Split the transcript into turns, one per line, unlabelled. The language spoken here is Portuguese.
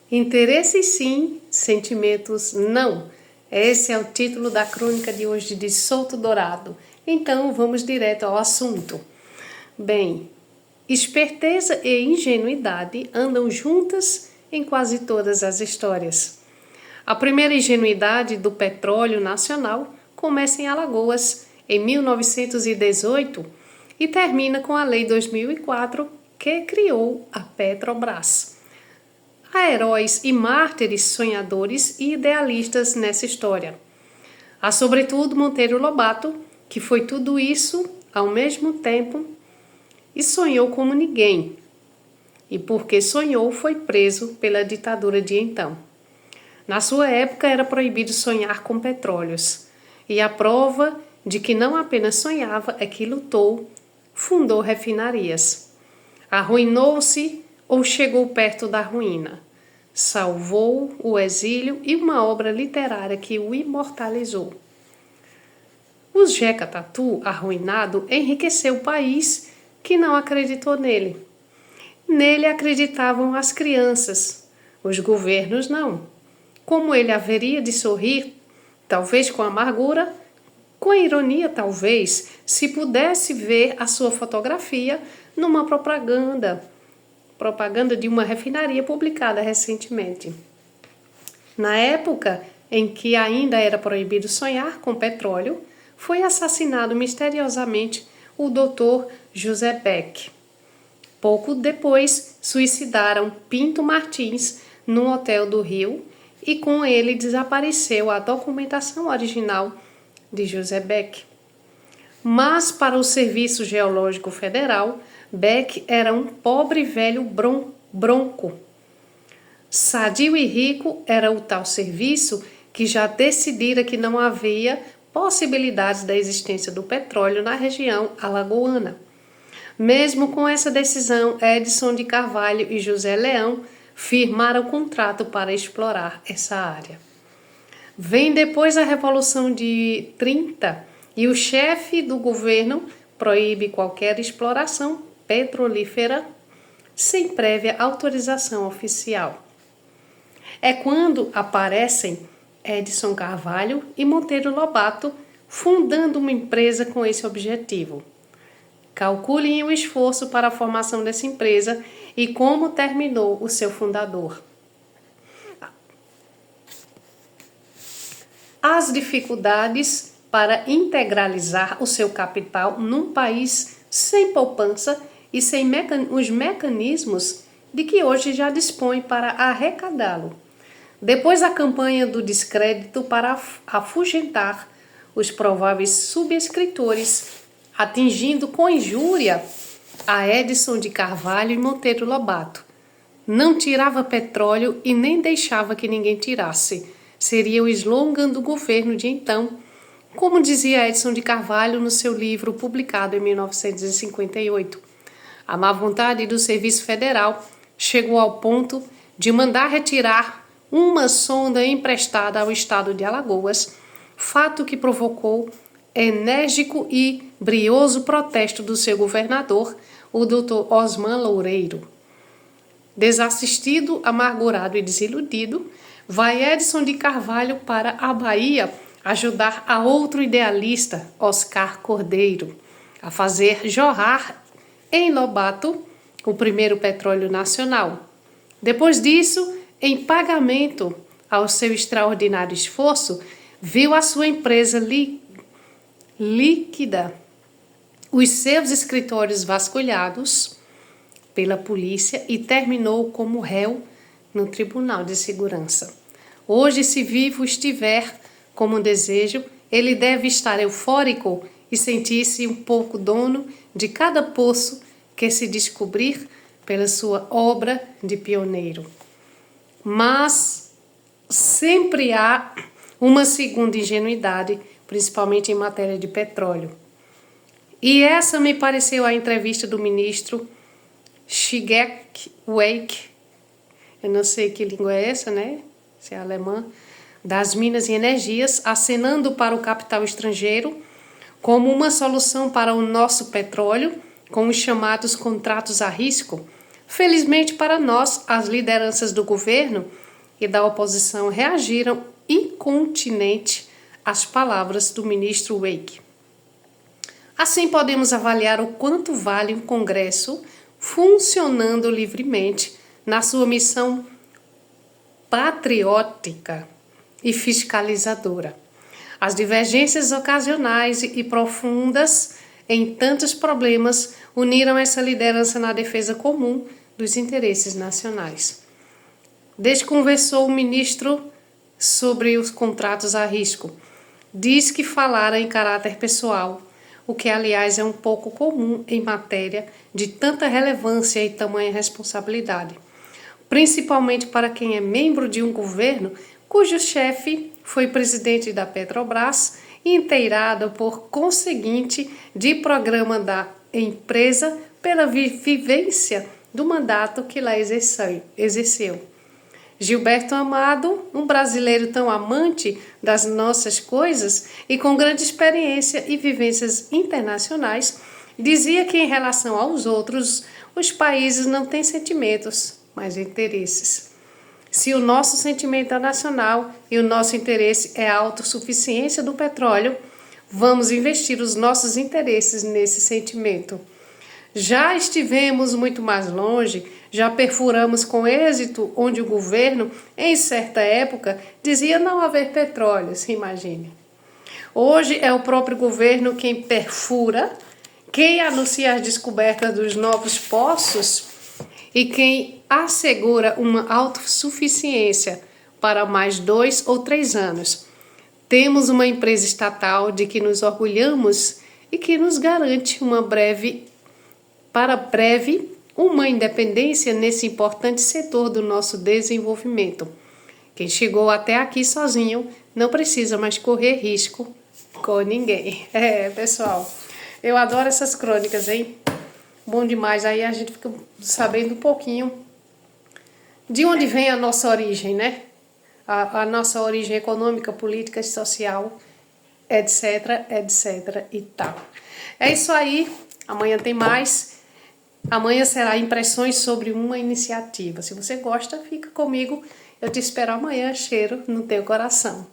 Interesses sim, sentimentos não. Esse é o título da crônica de hoje de Souto Dourado. Então vamos direto ao assunto. Bem, esperteza e ingenuidade andam juntas em quase todas as histórias. A primeira ingenuidade do petróleo nacional começa em Alagoas, em 1918, e termina com a Lei 2004, que criou a Petrobras. Há heróis e mártires sonhadores e idealistas nessa história. Há sobretudo Monteiro Lobato, que foi tudo isso ao mesmo tempo e sonhou como ninguém. E porque sonhou, foi preso pela ditadura de então. Na sua época era proibido sonhar com petróleos. E a prova de que não apenas sonhava é que lutou, fundou refinarias. Arruinou-se ou chegou perto da ruína. Salvou o exílio e uma obra literária que o imortalizou. O Jeca Tatu, arruinado, enriqueceu o país que não acreditou nele. Nele acreditavam as crianças, os governos não. Como ele haveria de sorrir, talvez com amargura, com ironia talvez, se pudesse ver a sua fotografia numa propaganda de uma refinaria publicada recentemente. Na época em que ainda era proibido sonhar com petróleo, foi assassinado misteriosamente o Dr. José Beck. Pouco depois, suicidaram Pinto Martins num hotel do Rio e com ele desapareceu a documentação original de José Beck. Mas para o Serviço Geológico Federal, Beck era um pobre velho bronco. Sadio e rico era o tal serviço que já decidira que não havia possibilidades da existência do petróleo na região alagoana. Mesmo com essa decisão, Edson de Carvalho e José Leão firmaram contrato para explorar essa área. Vem depois a Revolução de 30 e o chefe do governo proíbe qualquer exploração petrolífera sem prévia autorização oficial. É quando aparecem Edson Carvalho e Monteiro Lobato fundando uma empresa com esse objetivo. Calculem o esforço para a formação dessa empresa e como terminou o seu fundador. As dificuldades para integralizar o seu capital num país sem poupança e sem os mecanismos de que hoje já dispõe para arrecadá-lo. Depois da campanha do descrédito para afugentar os prováveis subscritores, atingindo com injúria a Edson de Carvalho e Monteiro Lobato. Não tirava petróleo e nem deixava que ninguém tirasse. Seria o slogan do governo de então, como dizia Edson de Carvalho no seu livro publicado em 1958. A má vontade do Serviço Federal chegou ao ponto de mandar retirar uma sonda emprestada ao estado de Alagoas, fato que provocou enérgico e brioso protesto do seu governador, o Dr. Osman Loureiro. Desassistido, amargurado e desiludido, vai Edson de Carvalho para a Bahia ajudar a outro idealista, Oscar Cordeiro, a fazer jorrar em Lobato o primeiro petróleo nacional. Depois disso, em pagamento ao seu extraordinário esforço, viu a sua empresa líquida, os seus escritórios vasculhados pela polícia e terminou como réu no Tribunal de Segurança. Hoje, se vivo estiver como desejo, ele deve estar eufórico e sentir-se um pouco dono de cada poço que se descobrir pela sua obra de pioneiro. Mas sempre há uma segunda ingenuidade, principalmente em matéria de petróleo. E essa me pareceu a entrevista do ministro Schigek Wake, eu não sei que língua é essa, né? Se é alemã, das Minas e Energias, acenando para o capital estrangeiro como uma solução para o nosso petróleo, com os chamados contratos a risco, Felizmente para nós, as lideranças do governo e da oposição reagiram incontinente às palavras do ministro Wake. Assim podemos avaliar o quanto vale um Congresso funcionando livremente na sua missão patriótica e fiscalizadora. As divergências ocasionais e profundas em tantos problemas uniram essa liderança na defesa comum dos interesses nacionais. Desde que conversou o ministro sobre os contratos a risco, diz que falara em caráter pessoal, o que aliás é um pouco comum em matéria de tanta relevância e tamanha responsabilidade, principalmente para quem é membro de um governo cujo chefe foi presidente da Petrobras, inteirado por conseguinte de programa da empresa pela vivência do mandato que lá exerceu. Gilberto Amado, um brasileiro tão amante das nossas coisas e com grande experiência e vivências internacionais, dizia que em relação aos outros, os países não têm sentimentos, mas interesses. Se o nosso sentimento é nacional e o nosso interesse é a autossuficiência do petróleo, vamos investir os nossos interesses nesse sentimento. Já estivemos muito mais longe, já perfuramos com êxito onde o governo, em certa época, dizia não haver petróleo, se imagine. Hoje é o próprio governo quem perfura, quem anuncia as descobertas dos novos poços e quem assegura uma autossuficiência para mais 2 ou 3 anos. Temos uma empresa estatal de que nos orgulhamos e que nos garante uma breve uma independência nesse importante setor do nosso desenvolvimento. Quem chegou até aqui sozinho não precisa mais correr risco com ninguém. Pessoal, eu adoro essas crônicas, hein? Bom demais, aí a gente fica sabendo um pouquinho de onde vem a nossa origem, né? A nossa origem econômica, política, social, etc, etc e tal. É isso aí, amanhã tem mais. Amanhã será impressões sobre uma iniciativa. Se você gosta, fica comigo. Eu te espero amanhã, cheiro no teu coração.